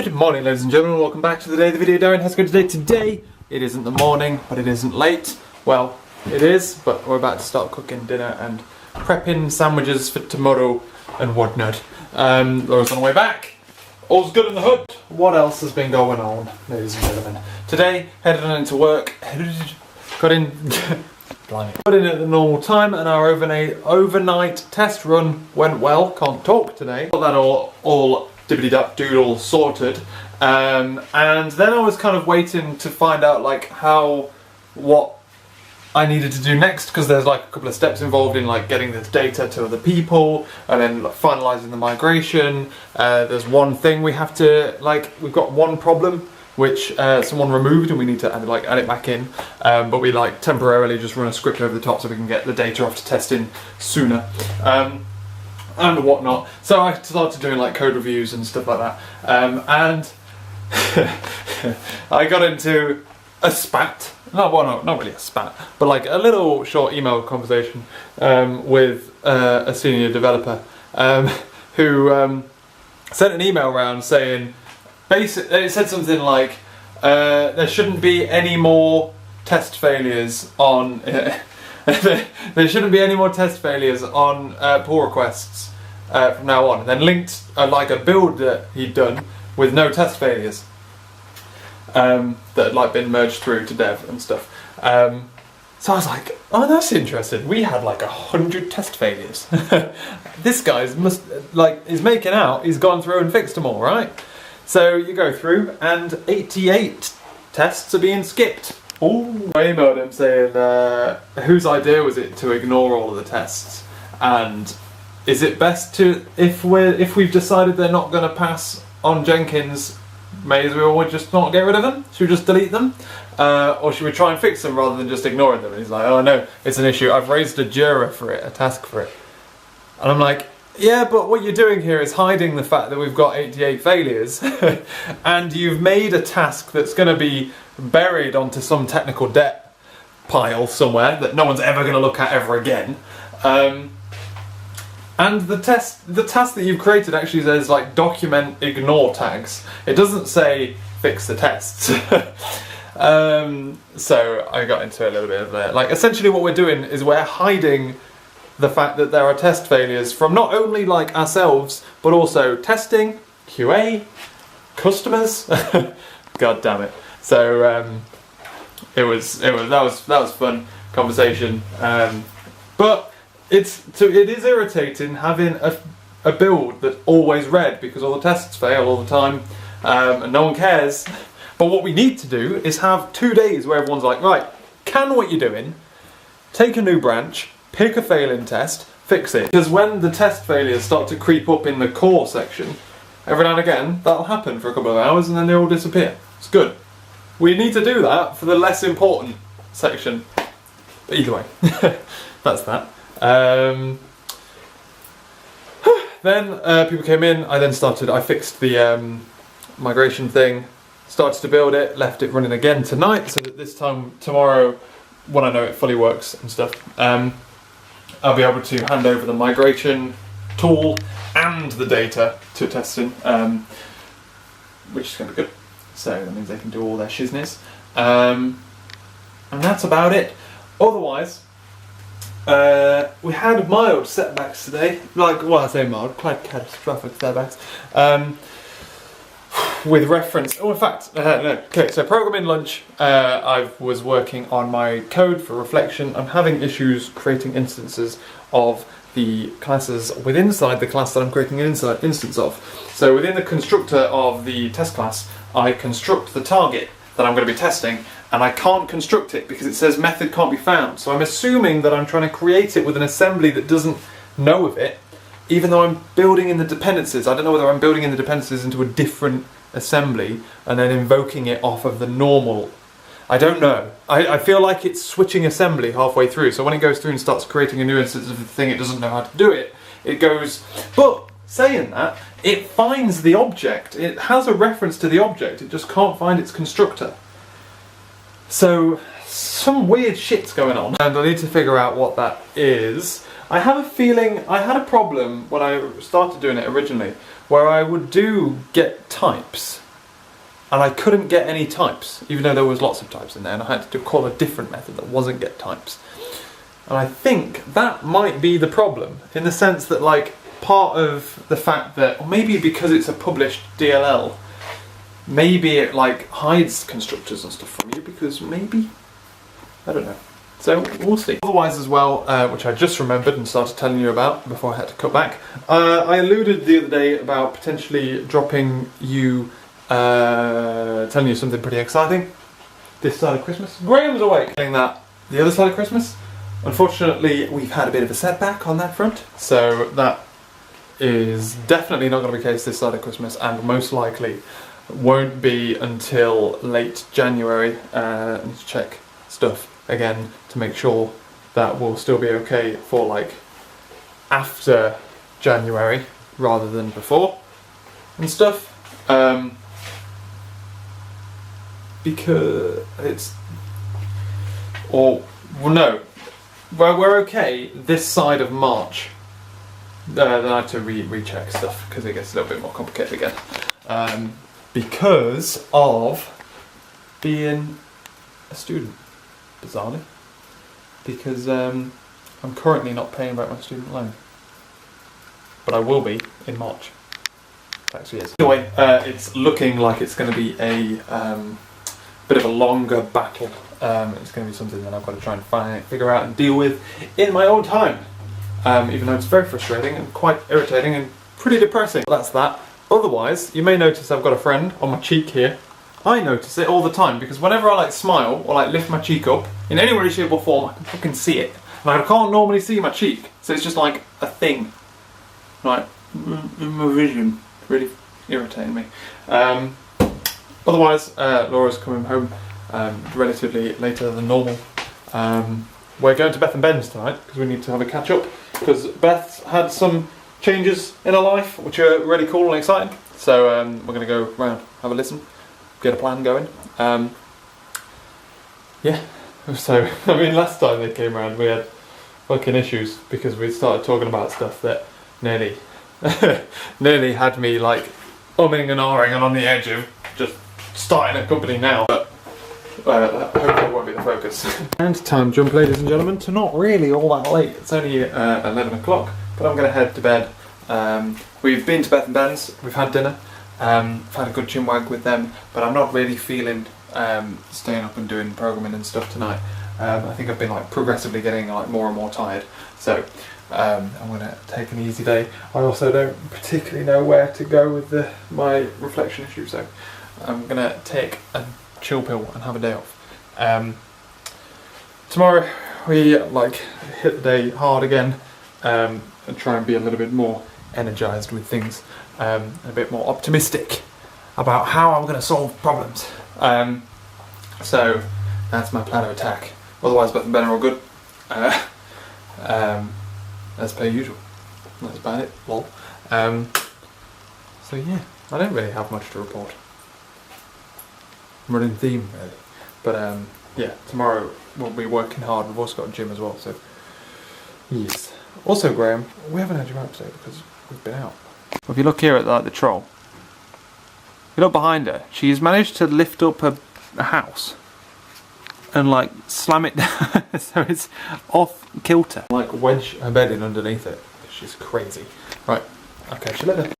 Good morning, ladies and gentlemen, welcome back to the day of the video. Darren, how's it going today? Today, it isn't the morning, but it isn't late. Well, it is, but we're about to start cooking dinner and prepping sandwiches for tomorrow and whatnot. Laura's on the way back. All's good in the hood. What else has been going on, ladies and gentlemen? Today, headed on into work, got in at the normal time, and our overnight test run went well. Can't talk today. Got that all dibbity-dap-doodle sorted, and then I was kind of waiting to find out like what I needed to do next, because there's like a couple of steps involved in like getting this data to other people and then like, finalising the migration. There's one thing we have to we've got one problem which someone removed and we need to add it back in, but we temporarily just run a script over the top so we can get the data off to testing sooner. And whatnot. So I started doing code reviews and stuff like that, and I got into a spat. Not really a spat, but a little short email conversation with a senior developer who sent an email around saying, it said something like, there shouldn't be any more test failures on. There shouldn't be any more test failures on pull requests from now on. And then linked a build that he'd done with no test failures that had been merged through to dev and stuff. So I was like, oh, that's interesting. We had 100 test failures. This guy's is making out he's gone through and fixed them all, right? So you go through and 88 tests are being skipped. Oh, I emailed him saying, whose idea was it to ignore all of the tests? And is it best to, if we've decided they're not going to pass on Jenkins, may as well just not get rid of them? Should we just delete them? Or should we try and fix them rather than just ignoring them? And he's like, oh no, it's an issue. I've raised a Jira for it, a task for it. And I'm like, yeah, but what you're doing here is hiding the fact that we've got 88 failures and you've made a task that's going to be buried onto some technical debt pile somewhere that no one's ever going to look at ever again. And the task that you've created actually says document ignore tags. It doesn't say fix the tests. So I got into a little bit of that. Essentially what we're doing is we're hiding the fact that there are test failures from not only ourselves, but also testing, QA, customers. God damn it. So that was fun conversation. But it is irritating having a build that's always red because all the tests fail all the time, and no one cares. But what we need to do is have 2 days where everyone's like, right, can what you're doing, take a new branch, pick a failing test, fix it. Because when the test failures start to creep up in the core section, every now and again, that'll happen for a couple of hours and then they all disappear. It's good. We need to do that for the less important section. But either way, that's that. Then people came in, I fixed the migration thing, started to build it, left it running again tonight, so that this time tomorrow, when I know it fully works and stuff, I'll be able to hand over the migration tool and the data to testing, which is going to be good. So that means they can do all their shizness. And that's about it. Otherwise, we had mild setbacks today. I say mild, quite catastrophic setbacks. With reference, in fact, no. Okay, so programming lunch, I was working on my code for reflection. I'm having issues creating instances of the classes within inside the class that I'm creating an instance of. So within the constructor of the test class, I construct the target that I'm going to be testing, and I can't construct it because it says method can't be found. So I'm assuming that I'm trying to create it with an assembly that doesn't know of it, even though I'm building in the dependencies. I don't know whether I'm building in the dependencies into a different assembly and then invoking it off of the normal. I don't know. I feel like it's switching assembly halfway through, so when it goes through and starts creating a new instance of the thing, it doesn't know how to do it. It goes, but saying that, it finds the object. It has a reference to the object, it just can't find its constructor. So some weird shit's going on, and I need to figure out what that is. I have a feeling I had a problem when I started doing it originally, where I would do get types, and I couldn't get any types, even though there was lots of types in there, and I had to call a different method that wasn't get types. And I think that might be the problem, in the sense that like part of the fact that, or maybe because it's a published DLL, maybe it like hides constructors and stuff from you, because maybe, I don't know. So we'll see. Otherwise as well, which I just remembered and started telling you about before I had to cut back, I alluded the other day about potentially dropping you, telling you something pretty exciting this side of Christmas. Graham's awake. Saying that the other side of Christmas, unfortunately we've had a bit of a setback on that front, so that is definitely not going to be the case this side of Christmas, and most likely won't be until late January. I need to check stuff again to make sure that will still be okay for like after January rather than before and stuff, because it's, or well, no, we're okay this side of March. Then I have to recheck stuff because it gets a little bit more complicated again, because of being a student, bizarrely, because I'm currently not paying back my student loan, but I will be in March. Actually, yes. Anyway, it's looking like it's going to be a bit of a longer battle. It's going to be something that I've got to try and figure out and deal with in my own time. Even though it's very frustrating and quite irritating and pretty depressing. But that's that. Otherwise, you may notice I've got a friend on my cheek here. I notice it all the time because whenever I like smile or like lift my cheek up in any way, shape or form, I can fucking see it. Like I can't normally see my cheek, so it's just like a thing, like in my vision. Really irritating me. Otherwise, Laura's coming home relatively later than normal. We're going to Beth and Bens tonight because we need to have a catch up, because Beth's had some changes in her life which are really cool and exciting. So we're going to go round, have a listen, get a plan going. Yeah, so I mean last time they came round we had fucking issues because we started talking about stuff that nearly nearly had me like umming and ahhing and on the edge of just starting a company now. But hopefully it won't be the focus. And time jump, ladies and gentlemen, to not really all that late. It's only 11 o'clock, but I'm going to head to bed. We've been to Beth and Bens, we've had dinner, I've had a good chinwag with them, but I'm not really feeling staying up and doing programming and stuff tonight. I think I've been like progressively getting like more and more tired, so I'm going to take an easy day. I also don't particularly know where to go with my reflection issue, so I'm going to take a chill pill and have a day off. Tomorrow we like hit the day hard again, and try and be a little bit more energized with things, a bit more optimistic about how I'm going to solve problems. So that's my plan of attack. Otherwise Beth and Ben are all good, as per usual. That's about it, lol. So yeah, I don't really have much to report. I'm running theme really, but yeah, tomorrow we'll be working hard. We've also got a gym as well, so yes. Also, Graham, we haven't had you out today because we've been out. Well, if you look here at like the troll, if you look behind her, she's managed to lift up a house and like slam it down so it's off kilter. Like wedge her bed in underneath it. She's crazy. Right, okay, see you later.